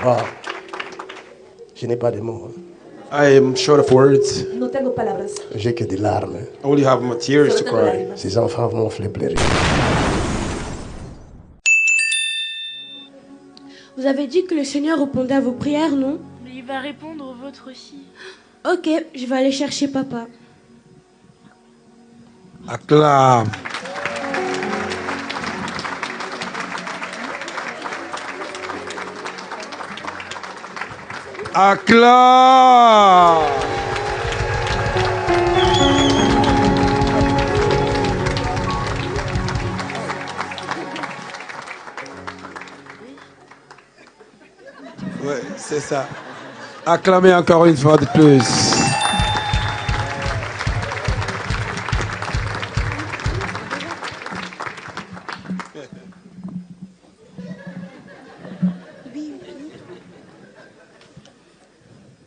Wow. Je n'ai pas de mots. I am short of words. No tengo palabras. J'ai que des larmes. I only have my tears to Solo tengo cry. lágrimas. Ces enfants vont faire pleurer. Vous avez dit que le Seigneur répondait à vos prières, non? Mais il va répondre aux vôtres aussi. Ok, je vais aller chercher papa. Acclame. Acclame. Ouais, c'est ça. Acclamez encore une fois de plus.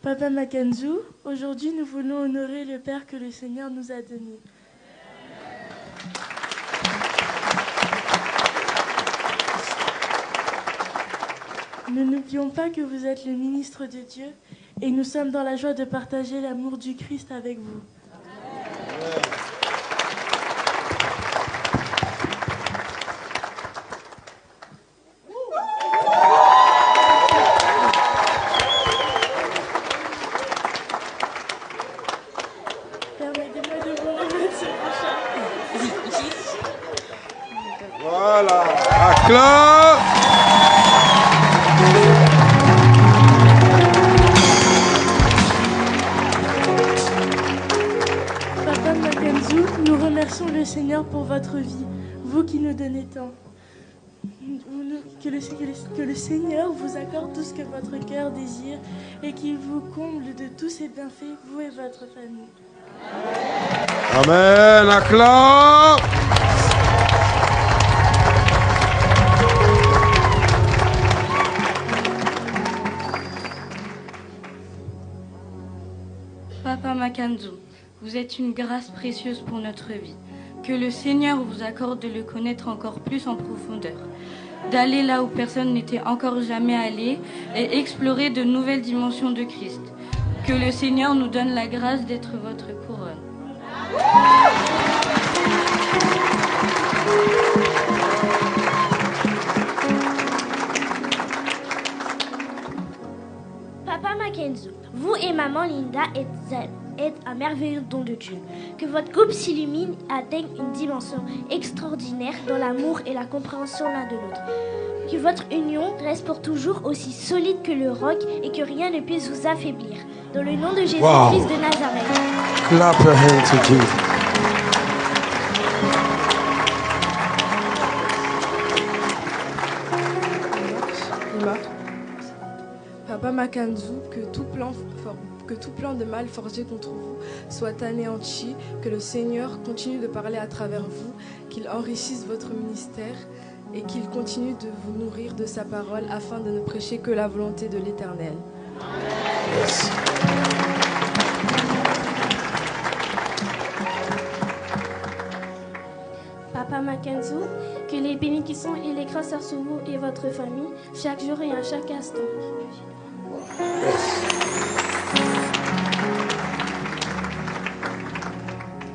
Papa Makanzu, aujourd'hui nous voulons honorer le Père que le Seigneur nous a donné. Ne n'oublions pas que vous êtes le ministre de Dieu et nous sommes dans la joie de partager l'amour du Christ avec vous. Permettez-moi de vous remercier. Voilà. Acclame. Papa Makanzu, nous remercions le Seigneur pour votre vie, vous qui nous donnez tant. Que le Seigneur vous accorde tout ce que votre cœur désire et qu'il vous comble de tous ses bienfaits, vous et votre famille. Amen. Acclame. Papa Makanzu, vous êtes une grâce précieuse pour notre vie. Que le Seigneur vous accorde de le connaître encore plus en profondeur, d'aller là où personne n'était encore jamais allé et explorer de nouvelles dimensions de Christ. Que le Seigneur nous donne la grâce d'être votre couronne. Papa Makanzu, vous et maman Linda êtes un merveilleux don de Dieu. Que votre couple s'illumine et atteigne une dimension extraordinaire dans l'amour et la compréhension l'un de l'autre. Que votre union reste pour toujours aussi solide que le roc et que rien ne puisse vous affaiblir. Dans le nom de Jésus-Christ de Nazareth. Clap your hands to Jesus. Papa Makanzu, que tout plan de mal forgé contre vous soit anéanti, que le Seigneur continue de parler à travers vous, qu'il enrichisse votre ministère et qu'il continue de vous nourrir de sa parole afin de ne prêcher que la volonté de l'Éternel. Yes. Papa Makanzu, que les bénédictions et les grâces soient sur vous et votre famille, chaque jour et à chaque instant.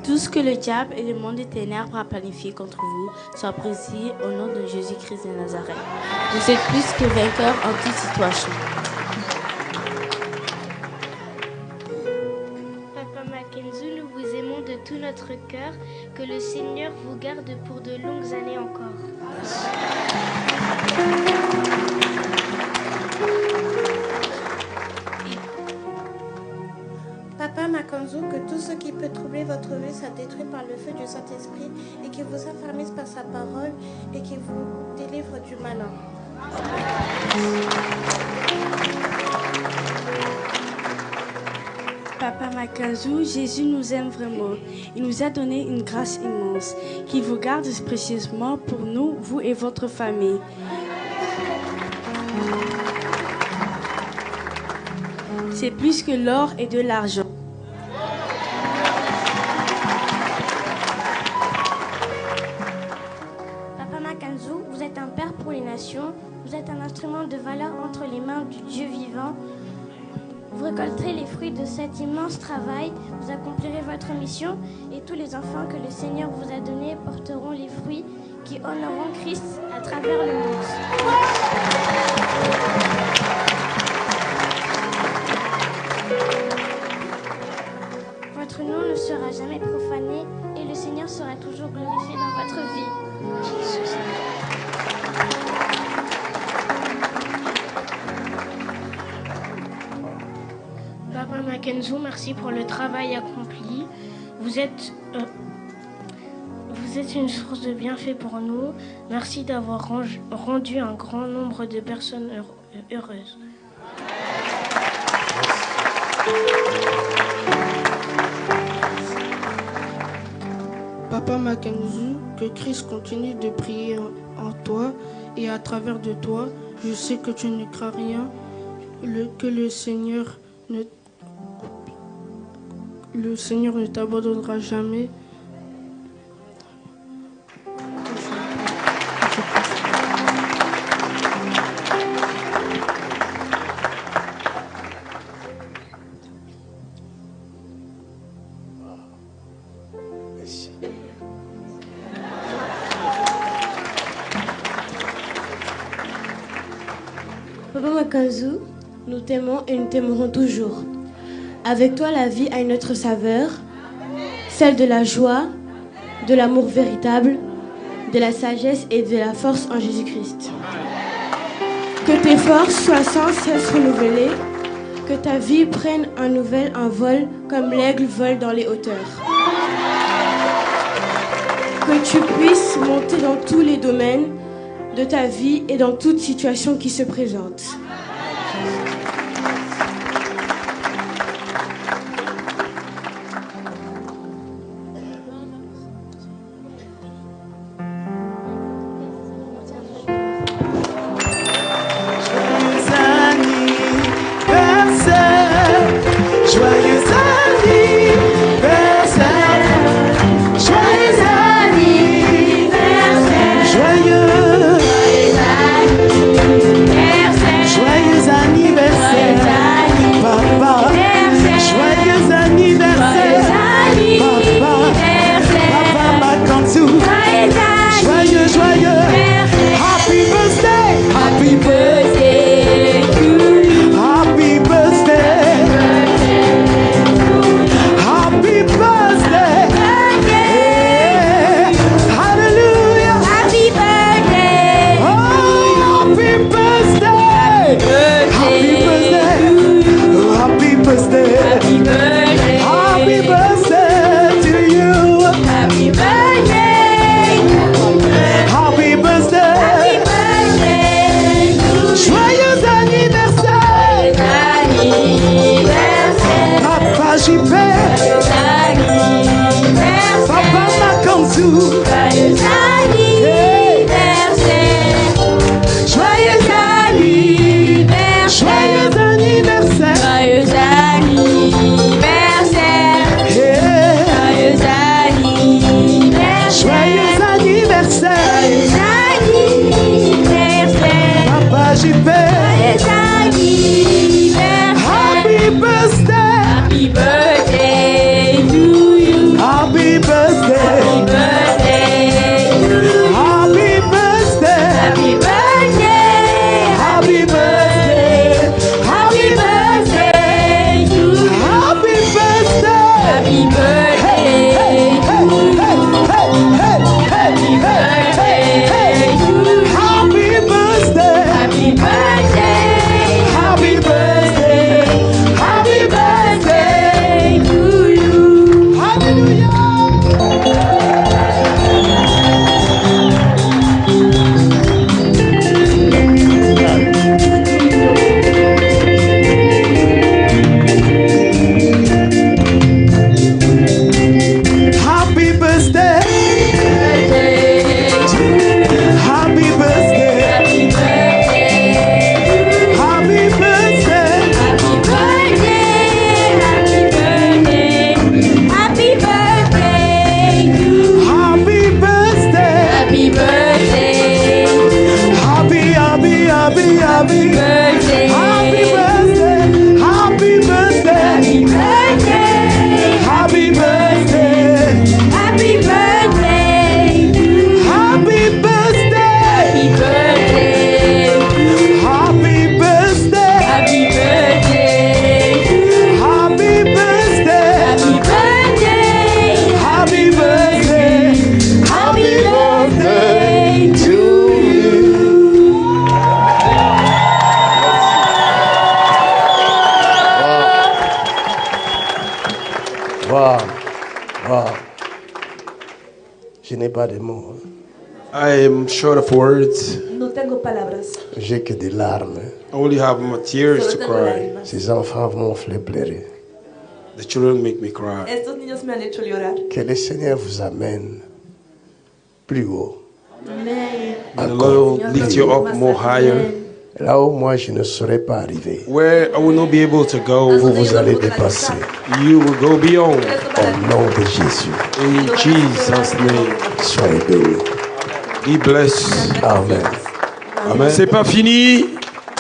Tout ce que le diable et le monde des ténèbres a planifié contre vous soit brisé au nom de Jésus-Christ de Nazareth. Vous êtes plus que vainqueurs en toute situation. Papa Makanzu, nous vous aimons de tout notre cœur. Que le Seigneur vous garde pour de longues années encore. Papa Makanzu, que tout ce qui peut troubler votre vie soit détruit par le feu du Saint-Esprit et qu'il vous affermisse par sa parole et qu'il vous délivre du malin. Papa Makanzu, Jésus nous aime vraiment. Il nous a donné une grâce immense. Qu'il vous garde précieusement pour nous, vous et votre famille. C'est plus que l'or et de l'argent. Papa Mackenzie, vous êtes un père pour les nations. Vous êtes un instrument de valeur entre les mains du Dieu vivant. Vous récolterez les fruits de cet immense travail. Vous accomplirez votre mission et tous les enfants que le Seigneur vous a donnés porteront les fruits qui honoreront Christ à travers le monde. Votre nom ne sera jamais profané et le Seigneur sera toujours glorifié dans votre vie. Papa Mackenzie, merci pour le travail accompli. Vous êtes une source de bienfaits pour nous. Merci d'avoir rendu un grand nombre de personnes heureuses. Papa Mackenzie, que Christ continue de prier en toi et à travers de toi. Je sais que tu ne crains rien, que le Seigneur ne t'abandonnera jamais. Papa Mackenzie, nous t'aimons et nous t'aimerons toujours. Avec toi, la vie a une autre saveur, celle de la joie, de l'amour véritable, de la sagesse et de la force en Jésus-Christ. Que tes forces soient sans cesse renouvelées, que ta vie prenne un nouvel envol comme l'aigle vole dans les hauteurs. Que tu puisses monter dans tous les domaines de ta vie et dans toute situation qui se présente. Happy birthday to you. Happy birthday. Waouh. Waouh. Je n'ai pas de mots. I am short of words. No tengo palabras. J'ai que des larmes. I only have my tears to cry. Ces enfants m'ont fait pleurer. The children make me cry. Estos niños me han hecho llorar. Que le Seigneur vous amène plus haut. And the Lord will lift you up more higher. Là où moi je ne saurais pas arriver. Where I will not be able to go. Vous allez dépasser. You will go beyond. Au nom de Jésus. In Jesus' name. Soyez bénis. Be blessed. Amen. Amen. C'est pas fini.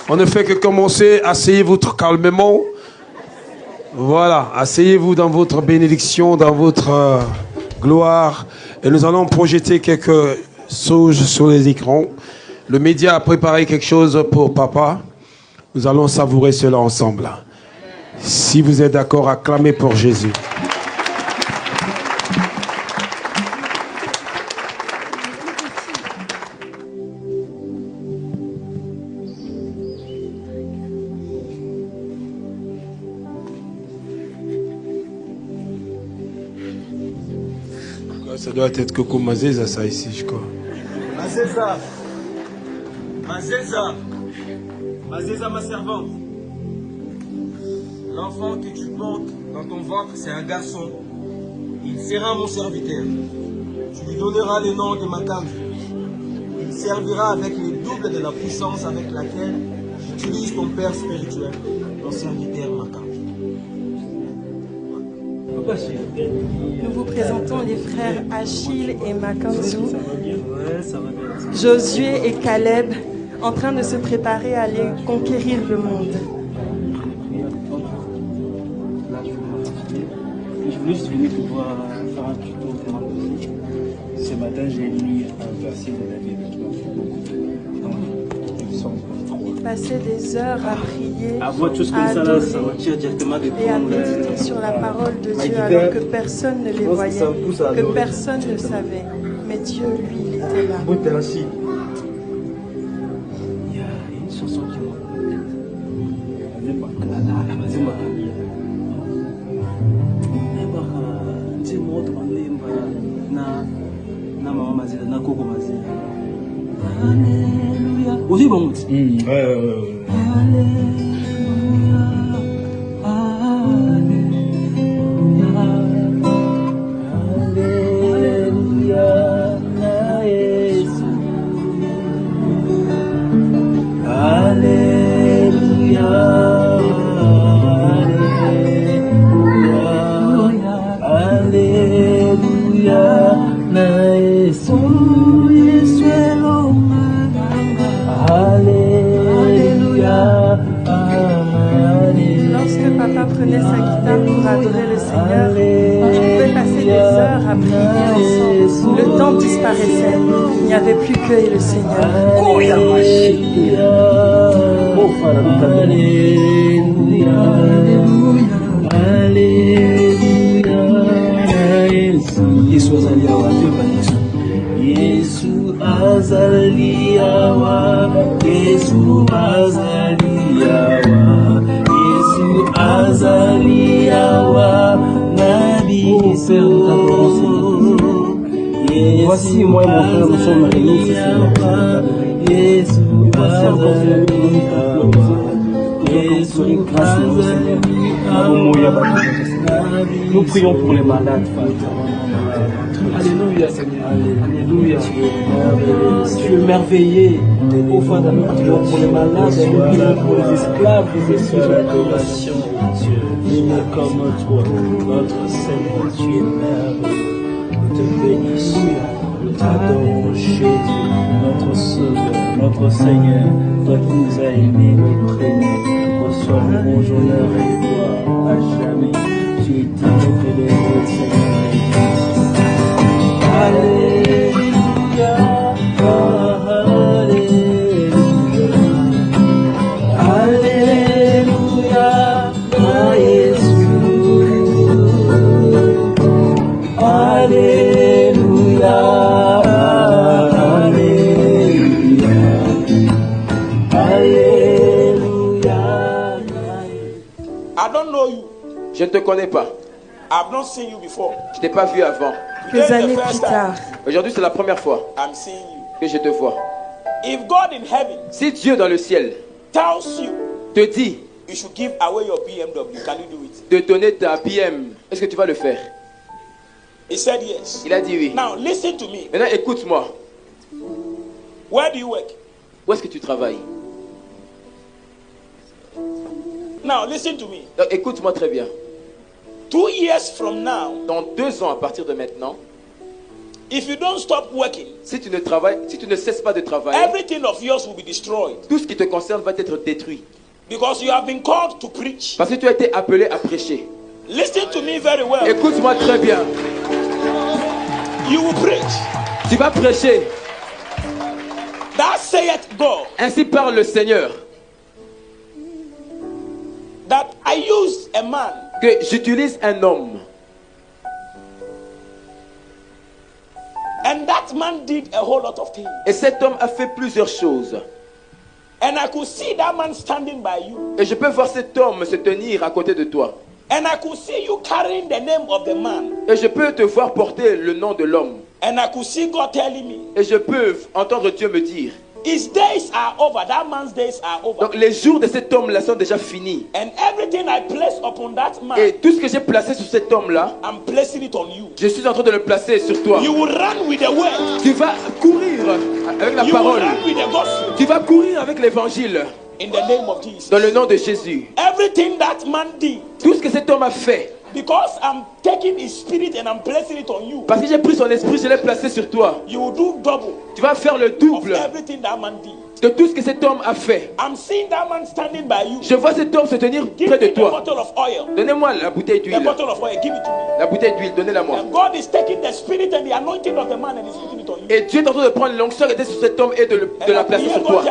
On ne fait que commencer. Asseyez-vous calmement. Voilà. Asseyez-vous dans votre bénédiction, dans votre gloire. Et nous allons projeter quelques choses sur les écrans. Le média a préparé quelque chose pour papa. Nous allons savourer cela ensemble. Si vous êtes d'accord, acclamez pour Jésus. Ça doit être Coco Mazeza, ça ici, je crois. Mazeza. Mazeza. Mazeza, ma servante. L'enfant que tu portes dans ton ventre, c'est un garçon. Il sera mon serviteur. Tu lui donneras le nom de Makam. Il servira avec le double de la puissance avec laquelle j'utilise ton père spirituel, ton serviteur Makam. Nous vous présentons les frères Achille et Makanzu, Josué et Caleb, en train de se préparer à aller conquérir le monde. Je voulais juste venir pour faire un tuto au terrain de musique. Ce matin, j'ai lu un verset de la Bible qui m'a fait beaucoup de sens. Passer des heures à prier, à voir tout ce à comme ça, là, adorer ça retire directement des et à méditer sur la parole de Dieu alors que personne ne les voyait, que personne ne savait. Mais Dieu, lui, il était là. Il y a une chanson qui aussi bon. Prenait sa guitare pour adorer le Seigneur, on pouvait passer des heures à prier ensemble. Le temps disparaissait, il n'y avait plus que et le Seigneur. Voici moi et mon frère, nous sommes réunis ici. Voici encore une grâce de Seigneur. Nous prions pour les malades. Alléluia Seigneur. Alléluia. Tu es merveilleux. Ô Father, nous prions pour les malades, nous prions pour les esclaves, les esclaves de l'adoration. Dieu, il est comme toi, notre Seigneur, tu es merveilleux. Nous te bénissons, nous t'adorons Jésus, notre Sauveur, notre Seigneur, toi qui nous as aimés, nous prions, reçois louange, honneur et gloire à jamais. Tu es digne de l'honneur, Seigneur. Alléluia, Alléluia, Alléluia, Jésus. Alléluia, Alléluia, Alléluia. I don't know you. Je ne te connais pas. I've not seen you before. Je t'ai pas vu avant. Des années plus tard, Aujourd'hui, c'est la première fois I'm seeing you. que je te vois. If God in heaven Si Dieu dans le ciel tells you te dit you should give away your BMW, can you do it? de donner ta BM, est-ce que tu vas le faire? He said yes. Il a dit oui. Now listen to me. Maintenant, écoute-moi. Where do you work? Où est-ce que tu travailles? Now listen to me. Donc, écoute-moi très bien. 2 years from now, Dans 2 ans à partir de maintenant, if you don't stop working, si tu ne cesses pas de travailler, everything of yours will be destroyed. tout ce qui te concerne va être détruit. Because you have been called to preach. Parce que tu as été appelé à prêcher. Listen to me very well. Écoute-moi très bien. You will preach. Tu vas prêcher. That saith God. Ainsi parle le Seigneur. That I used a man. Que j'utilise un homme. And that man did a whole lot of things. Et cet homme a fait plusieurs choses. And I could see that man standing by you. Et je peux voir cet homme se tenir à côté de toi. And I could see you carrying the name of the man. Et je peux te voir porter le nom de l'homme. And I could see God telling me. Et je peux entendre Dieu me dire. His days are over. That man's days are over. Donc les jours de cet homme-là sont déjà finis. And everything I place upon that man. Et tout ce que j'ai placé sur cet homme-là, I'm placing it on you. je suis en train de le placer sur toi. You will run with the word. Tu vas courir avec la parole. You will run with the gospel. Tu vas courir avec l'évangile. In the name of Jesus. Dans le nom de Jésus. Everything that man did. Tout ce que cet homme a fait. Because I'm taking his spirit and I'm placing it on you. Parce que j'ai pris son esprit, je l'ai placé sur toi. You will do double. Tu vas faire le double. Of everything that man did. De tout ce que cet homme a fait. I'm seeing that man standing by you. Je vois cet homme se tenir près de toi. Bottle of oil. Donnez-moi la bouteille d'huile. The bottle of oil, give it to me. La bouteille d'huile, donnez-la-moi. And God is taking the spirit and the anointing of the man and is putting it on you. Et Dieu est en train de prendre l'onction qui était sur cet homme et de la placer sur toi.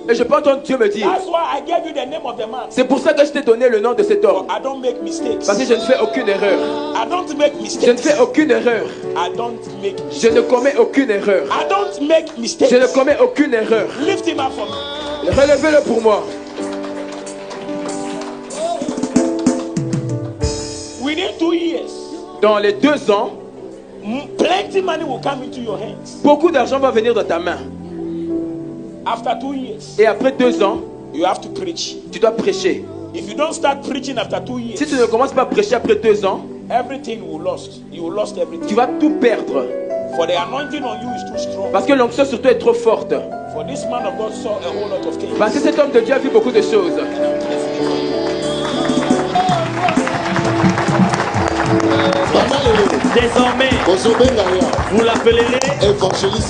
Et je peux entendre Dieu me dire. That's why I gave you the name of the man. C'est pour ça que je t'ai donné le nom de cet homme. I don't make mistakes. Parce que je ne fais aucune erreur. I don't make mistakes. Je ne fais aucune erreur. I don't make mistakes. Je ne commets aucune erreur. I don't make mistakes. Je ne commets aucune erreur. Lift him up for me. Relevez-le pour moi. Within 2 years. Dans les 2 ans. Plenty money will come into your hands. Beaucoup d'argent va venir dans ta main. After 2 years. Et après 2 ans. You have to preach. Tu dois prêcher. If you don't start preaching after 2 years. Si tu ne commences pas à prêcher après 2 ans. Everything will lost. You will lost everything. Tu vas tout perdre. For the anointing on you is too strong. Parce que l'onction sur toi est trop forte. For this man of God saw a whole lot of things. Parce que cet homme de Dieu a vu beaucoup de choses. Désormais, vous l'appellerez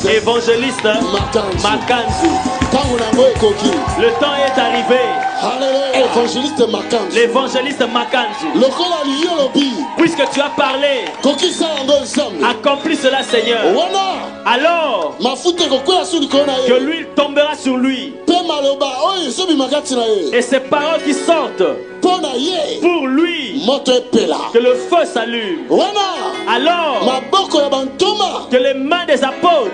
évangéliste Makanzu. Le temps est arrivé. L'évangéliste Makanzu. Puisque tu as parlé, accomplis cela, Seigneur. Alors que l'huile tombera sur lui. Et ces paroles qui sortent pour lui, que le feu s'allume. Alors que les mains des apôtres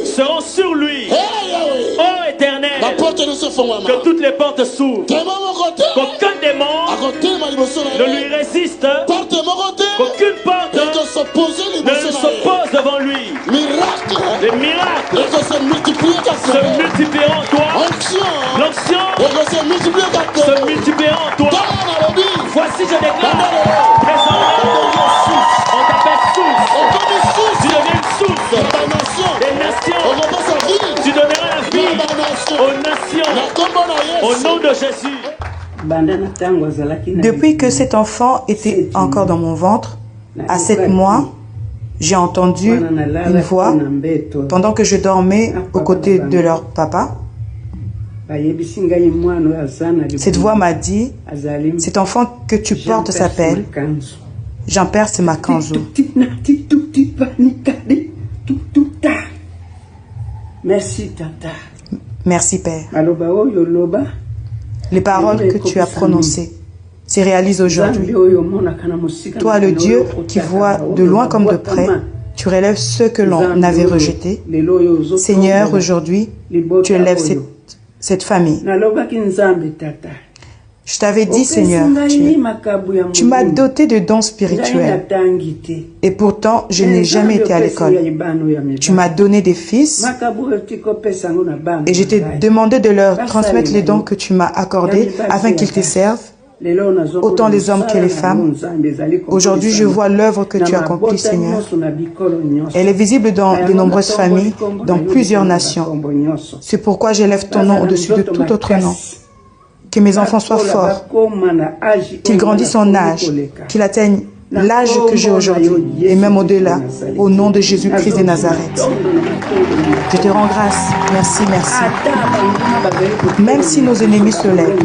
seront sur lui. Oh Éternel, que toutes les portes s'ouvrent, qu'aucun démon ne lui résiste, qu'aucune porte ne s'oppose devant lui. Les miracles se multiplieront en toi. L'onction se multipliera en toi. Voici, je déclare, on t'appelle source. Tu deviens une source des nations. Tu donneras la vie aux nations au nom de Jésus. Depuis que cet enfant était encore dans mon ventre, à 7 mois, j'ai entendu une voix pendant que je dormais aux côtés de leur papa. Cette voix m'a dit, cet enfant que tu portes s'appelle Jean-Perce Makanzu. Merci, Tata. Merci, Père. Les paroles que tu as prononcées se réalisent aujourd'hui. Toi, le Dieu qui voit de loin comme de près, tu relèves ceux que l'on avait rejetés. Seigneur, aujourd'hui, tu élèves cette famille. Je t'avais dit, Seigneur, tu m'as doté de dons spirituels. Et pourtant, je n'ai jamais été à l'école. Tu m'as donné des fils et je t'ai demandé de leur transmettre les dons que tu m'as accordés afin qu'ils te servent, autant les hommes que les femmes. Aujourd'hui, je vois l'œuvre que tu accomplis, Seigneur. Elle est visible dans de nombreuses familles, dans plusieurs nations. C'est pourquoi j'élève ton nom au-dessus de tout autre nom. Que mes enfants soient forts, qu'ils grandissent en âge, qu'ils atteignent l'âge que j'ai aujourd'hui et même au-delà, au nom de Jésus-Christ de Nazareth. Je te rends grâce. Merci, merci. Même si nos ennemis se lèvent,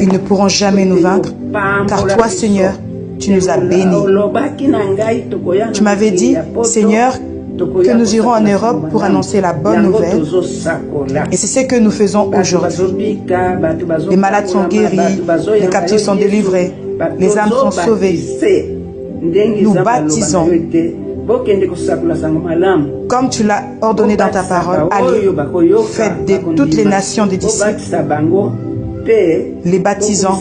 ils ne pourront jamais nous vaincre, car toi, Seigneur, tu nous as bénis. Tu m'avais dit, Seigneur, que nous irons en Europe pour annoncer la bonne nouvelle. Et c'est ce que nous faisons aujourd'hui. Les malades sont guéris, les captifs sont délivrés, les âmes sont sauvées. Nous baptisons. Comme tu l'as ordonné dans ta parole, allez, faites de toutes les nations des disciples, les baptisant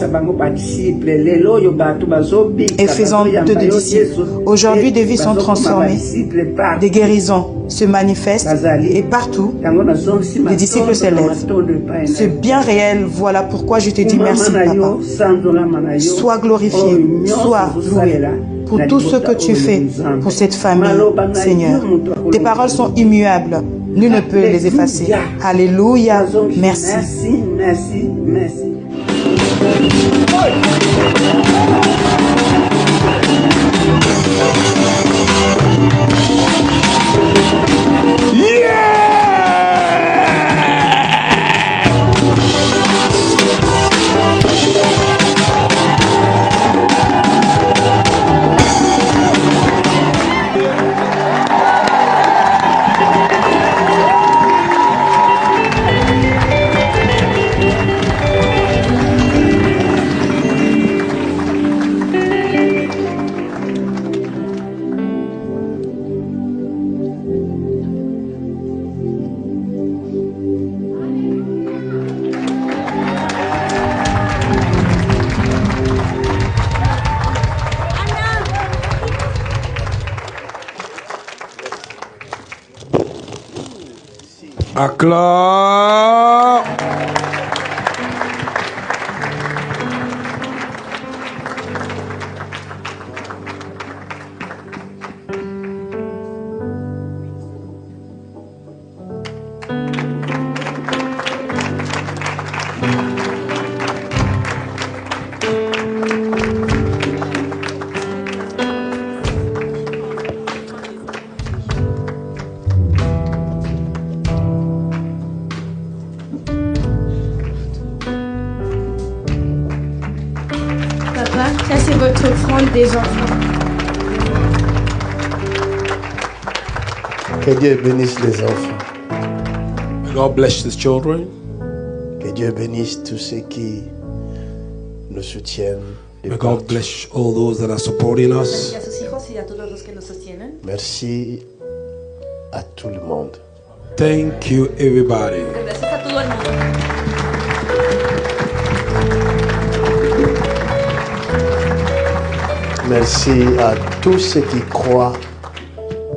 et faisant d'eux des disciples. Aujourd'hui, des vies sont transformées, des guérisons se manifestent et partout, les disciples s'élèvent. C'est bien réel, voilà pourquoi je te dis merci, Papa. Sois glorifié, sois loué pour tout ce que tu fais pour cette famille, Seigneur. Tes paroles sont immuables. Nul ne peut les effacer. Alléluia. Merci. Merci, merci. Acclame. Ça, c'est votre offrande des enfants. Que Dieu bénisse les enfants. God bless the children. Que Dieu bénisse tous ceux qui nous soutiennent. May God bless all those that are supporting us. Merci à tout le monde. Thank you, everybody. Gracias a todo el mundo. Merci à tous ceux qui croient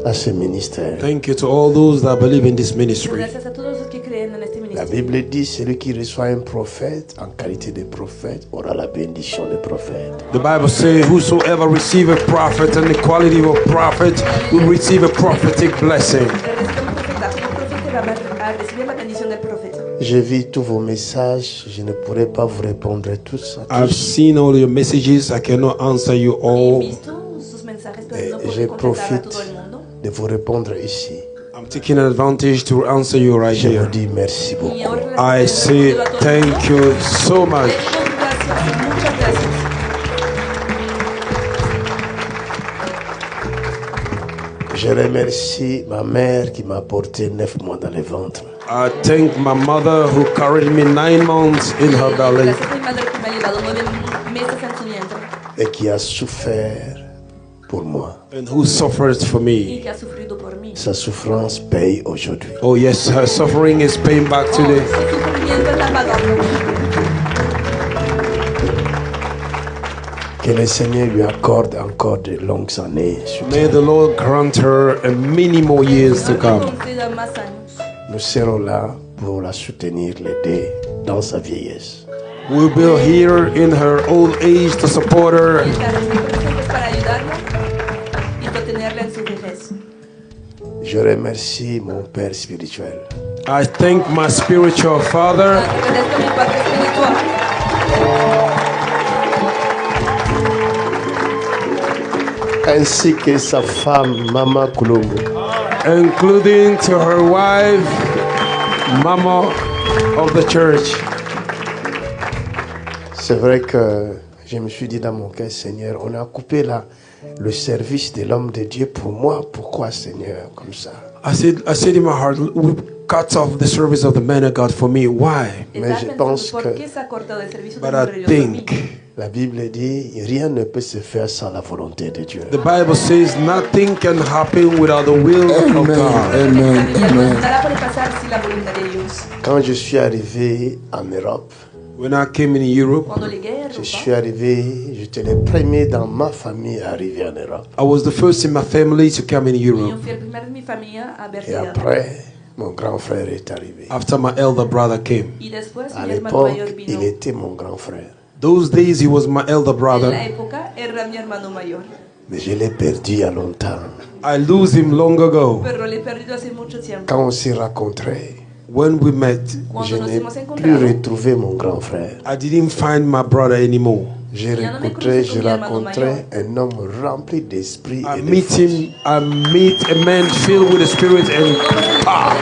à ce ministère. Thank you to all those that believe in this ministry. Gracias a todos los que creen en este La ministerio. Bible dit celui qui reçoit un prophète en qualité de prophète aura la bénédiction de prophète. The Bible says, whosoever receive a prophet and the quality of a prophet will receive a prophetic blessing. J'ai vu tous vos messages, je ne pourrai pas vous répondre tous. I've seen all your messages, I cannot answer you all. Je profite de vous répondre ici. I'm taking advantage to answer you right Je here. vous dis merci beaucoup. I say thank you so much. Je remercie ma mère qui m'a porté 9 mois dans le ventre. I thank my mother who carried me 9 months in her belly Gracias a mi madre que me ha llevado 9 meses en su vientre et qui a souffert pour moi. and who suffered for y me. que ha sufrido por mí. Sa souffrance paye aujourd'hui. Oh yes, her suffering is paying back today. Su sufrimiento está pagando. Que le Seigneur lui accorde encore de longues années. May the Lord grant her many more years to come. Nous serons là pour la soutenir, l'aider dans sa vieillesse. We'll be here in her old age to support her. Je remercie mon Père spirituel. I thank my spiritual father. Ainsi que sa femme, Mama Kulungu. Including to her wife, Mama of the church. C'est vrai que je me suis dit dans mon cœur, Seigneur, on a coupé le service de l'homme de Dieu pour moi. Pourquoi, Seigneur, comme ça? I said in my heart, we cut off the service of the man of God for me. Why? Mais je pense que, but I think, la Bible dit, rien ne peut se faire sans la volonté de Dieu. The Bible says nothing can happen without the will of God. Amen. Amen. Quand je suis arrivé en Europe, when I came in Europe, je suis arrivé, j'étais le premier dans ma famille à arriver en Europe. I was the first in my family to come in Europe. Et après, mon grand frère est arrivé. After my elder brother came. À l'époque, il était mon grand frère. Those days he was my elder brother. Mais je l'ai perdu il y a longtemps. I lose him long ago. Quand on s'est rencontrés, when we met, je n'ai plus retrouvé mon grand frère. I didn't find my brother anymore. J'ai rencontré un homme rempli d'esprit et de force. I meet a man filled with the Spirit and power.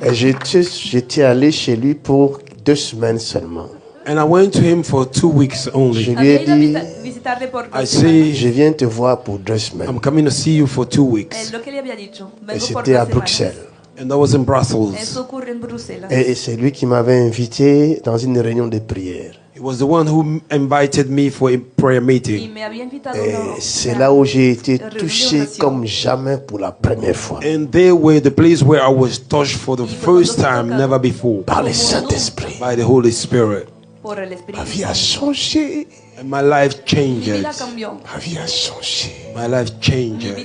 Et j'étais allé chez lui pour 2 semaines seulement. And I went to him for 2 weeks only. Je lui ai dit, I say, je viens te voir pour 2 semaines. I'm coming to see you for 2 weeks. Et c'était à Bruxelles. And that was in Brussels. Et c'est lui qui m'avait invité dans une réunion de prière. He was the one who invited me for a prayer meeting. Et c'est là où j'ai été touché comme jamais pour la première fois. And there were the place where I was touched for the first time, never before. Par le Saint-Esprit. By the Holy Spirit. Ma vie a changé. And my life changed. Ma vie a changé. My life changed.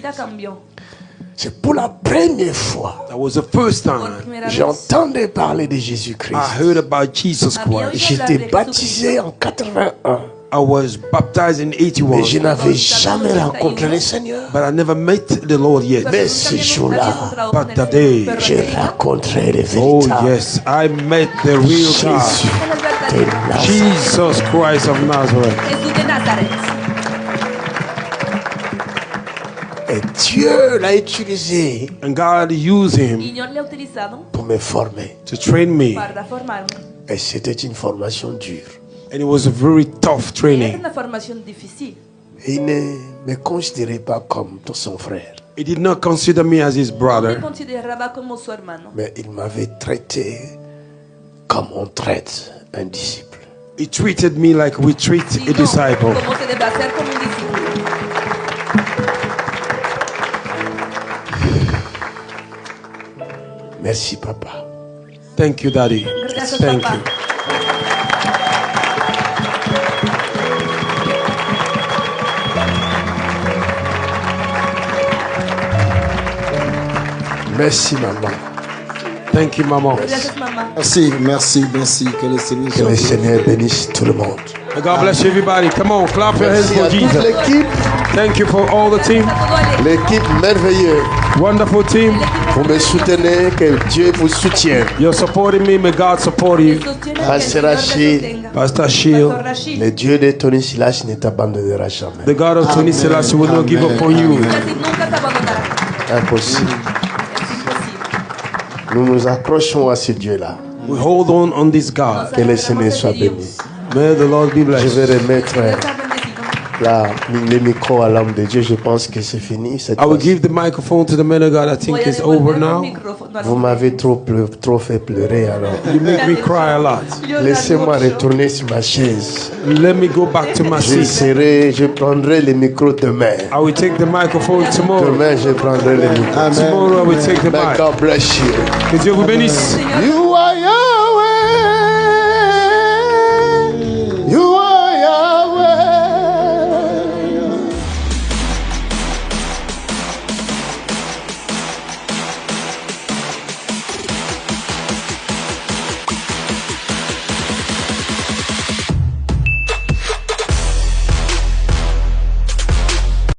C'est pour la première fois. That was the first time. J'entendais parler de Jésus-Christ. I heard about Jesus Christ. J'étais baptisé en 81. I was baptized in 81. Mais je n'avais jamais rencontré le Seigneur. But I never met the Lord yet. Mais ce jour-là, but that day, j'ai rencontré le véritable. Oh yes, I met the real God. Jesus Christ of Nazareth. Et Dieu l'a utilisé. And God used him pour me former. To train me. Et c'était une formation dure. And it was a very tough training. Il ne me considérait pas comme son frère. He did not consider me as his brother. Mais il m'avait traité comme on traite un disciple. He treated me like we treat a disciple. Merci, Papa. Thank you, Daddy. Thank you. Merci, maman. Thank you, maman. Merci, merci, merci. Que le Seigneur bénisse tout le monde. God bless everybody. Come on, clap your hands for Jesus. L'équipe. Thank you for all the team. L'équipe merveilleuse. Wonderful team. Vous me soutenez, que Dieu vous soutienne. You're supporting me, may God support you. Pasteur Achille. Pastor Achille. Le Dieu de Tony Silas ne t'abandonnera jamais. The God of Tony Silas will not give up on you. Impossible. Nous nous accrochons à ce Dieu-là. We hold on this God. Que le Seigneur soit béni. May the Lord be blessed. Je vais remettre le micro à l'homme de Dieu. Je pense que c'est fini. I will give the microphone to the man of God. I think it's over now. Vous m'avez trop fait pleurer alors. You make me cry a lot. Laissez-moi retourner sur ma chaise. Let me go back to my seat. Je prendrai le micro demain. I will take the microphone tomorrow. Demain, je prendrai le micro. Tomorrow I will take the mic. God bless you. Que Dieu vous bénisse.